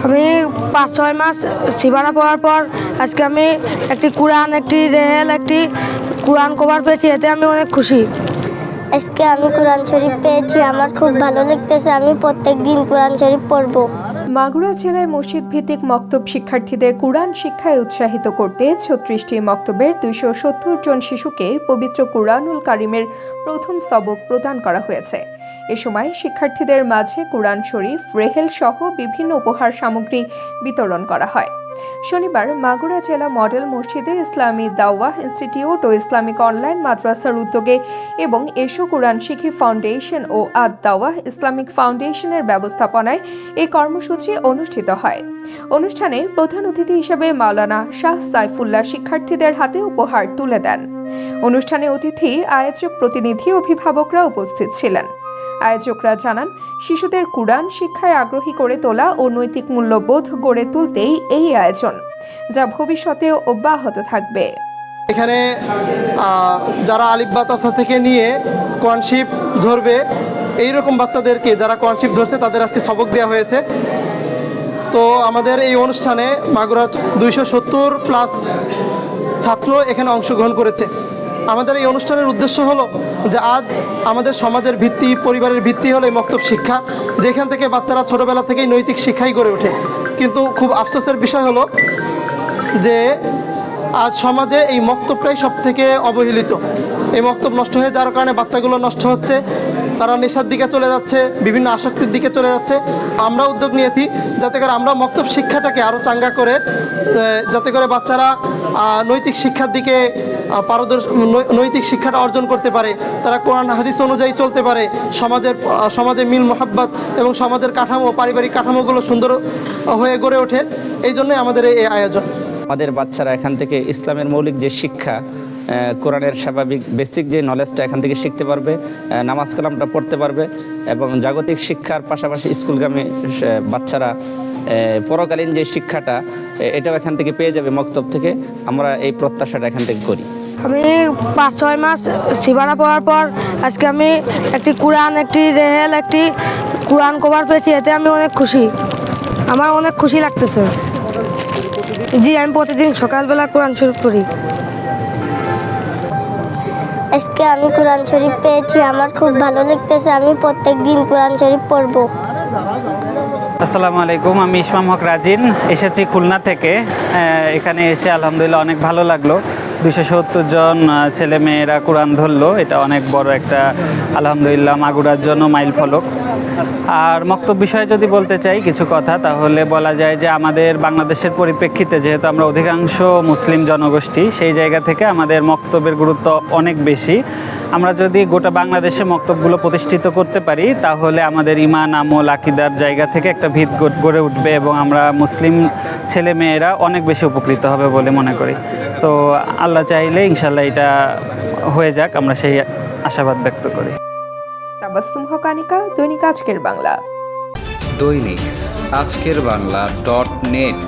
আমি 5-6 মাস সিবানা পড়ার পর আজকে আমি একটি কোরআন, একটি রেহেল, একটি কোরআন কভার পেয়েছি। এতে আমি অনেক খুশি। আজকে আমি কোরআন শরীফ পেয়েছি, আমার খুব ভালো লাগতেছে। আমি প্রত্যেকদিন কোরআন শরীফ পড়ব। মাগুরা জেলায় মসজিদ ভিত্তিক মক্তব শিক্ষার্থীদের কুরআন শিক্ষায় উৎসাহিত করতে 36টি মক্তবের 270 জন শিশুকে পবিত্র কুরআনুল কারিমের প্রথম সবক প্রদান করা হয়েছে। এ সময় শিক্ষার্থীদের মাঝে কুরআন শরীফ, রেহেল সহ বিভিন্ন উপহার সামগ্রী বিতরণ করা হয়। শনিবার মাগুরা জেলা মডেল মসজিদে ইসলামী দাওয়াহ ইনস্টিটিউট ও ইসলামিক অনলাইন মাদ্রাসার উদ্যোগে এবং এশো কুরআন শিখি ফাউন্ডেশন ও আদ দাওয়াহ ইসলামিক ফাউন্ডেশনের ব্যবস্থাপনায় এই কর্মসূচি অনুষ্ঠিত হয়। অনুষ্ঠানে প্রধান অতিথি হিসেবে মাওলানা শাহ সাইফুল্লাহ শিক্ষার্থীদের হাতে উপহার তুলে দেন। অনুষ্ঠানে অতিথি, আয়োজক, প্রতিনিধি, অভিভাবকরা উপস্থিত ছিলেন। আয়োজকরা জানান, শিশুদের কুরআন শিক্ষায় আগ্রহী করে তোলা ও নৈতিক মূল্যবোধ গড়ে তুলতেই এই আয়োজন, যা ভবিষ্যতেও অব্যাহত থাকবে। এখানে যারা আলিফ বা তাসা থেকে নিয়ে কোরআন শরীফ ধরবে, এইরকম বাচ্চাদেরকে যারা কোরআন শরীফ ধরছে তাদের আজকে সবক দেওয়া হয়েছে। তো আমাদের এই অনুষ্ঠানে মাগুরা 270+ ছাত্র এখানে অংশগ্রহণ করেছে। আমাদের এই অনুষ্ঠানের উদ্দেশ্য হলো যে আজ আমাদের সমাজের ভিত্তি, পরিবারের ভিত্তি হলো এই মক্তব শিক্ষা, যেখান থেকে বাচ্চারা ছোটোবেলা থেকেই নৈতিক শিক্ষাই গড়ে ওঠে। কিন্তু খুব আফসোসের বিষয় হলো যে আজ সমাজে এই মক্তবটাই সব থেকে অবহেলিত। এই মক্তব নষ্ট হয়ে যাওয়ার কারণে বাচ্চাগুলো নষ্ট হচ্ছে, তারা নেশার দিকে চলে যাচ্ছে, বিভিন্ন আসক্তির দিকে চলে যাচ্ছে। আমরা উদ্যোগ নিয়েছি যাতে করে আমরা মক্তব শিক্ষাটাকে আরও চাঙ্গা করে, যাতে করে বাচ্চারা নৈতিক শিক্ষার দিকে নৈতিক শিক্ষাটা অর্জন করতে পারে, তারা কোরআন হাদিস অনুযায়ী চলতে পারে, সমাজে মিল মোহাব্বত এবং সমাজের কাঠামো, পারিবারিক কাঠামোগুলো সুন্দর হয়ে গড়ে ওঠে। এই জন্যই আমাদের এই আয়োজন। আমাদের বাচ্চারা এখান থেকে ইসলামের মৌলিক যে শিক্ষা, কোরআনের স্বাভাবিক বেসিক যে নলেজটা এখান থেকে শিখতে পারবে, নামাজ কালামটা পড়তে পারবে এবং জাগতিক শিক্ষার পাশাপাশি স্কুলগামী বাচ্চারা পরকালীন যে শিক্ষাটা এটাও এখান থেকে পেয়ে যাবে মক্তব থেকে। আমরা এই প্রত্যাশাটা এখান থেকে করি। আমি 5-6 মাস সিবানা পড়ার পর আজকে আমি একটি কোরআন, একটি রেহেল, একটি কোরআন কভার পেয়েছি। এতে আমি অনেক খুশি। আমার অনেক খুশি লাগতেছে। জি, আমি প্রতিদিন সকালবেলা কোরআন শরীফ পড়ি। আজকে আমি কোরআন শরীফ পেয়েছি, আমার খুব ভালো লাগতেছে। আমি প্রত্যেকদিন কোরআন শরীফ পড়ব। আসসালামু আলাইকুম, আমি ইসমাম হক রাজিন, এসেছি খুলনা থেকে। এখানে এসে আলহামদুলিল্লাহ অনেক ভালো লাগলো। 270 জন ছেলে মেয়েরা কোরআন ধরলো, এটা অনেক বড় একটা আলহামদুলিল্লাহ মাগুরার জন্য মাইল ফলক। আর মক্তব বিষয়ে যদি বলতে চাই কিছু কথা, তাহলে বলা যায় যে আমাদের বাংলাদেশের পরিপ্রেক্ষিতে যেহেতু আমরা অধিকাংশ মুসলিম জনগোষ্ঠী, সেই জায়গা থেকে আমাদের মক্তবের গুরুত্ব অনেক বেশি। আমরা যদি গোটা বাংলাদেশে মক্তবগুলো প্রতিষ্ঠিত করতে পারি, তাহলে আমাদের ঈমান, আমল, আকীদার জায়গা থেকে একটা ভিত গড়ে উঠবে এবং আমরা মুসলিম ছেলে মেয়েরা অনেক বেশি উপকৃত হবে বলে মনে করি। তো আল্লাহ চাইলে ইনশাল্লাহ এটা হয়ে যাক, আমরা সেই আশাবাদ ব্যক্ত করি। তাবাসসুম হকানিকা, দৈনিক আজকের বাংলা। দৈনিক আজকের বাংলা .net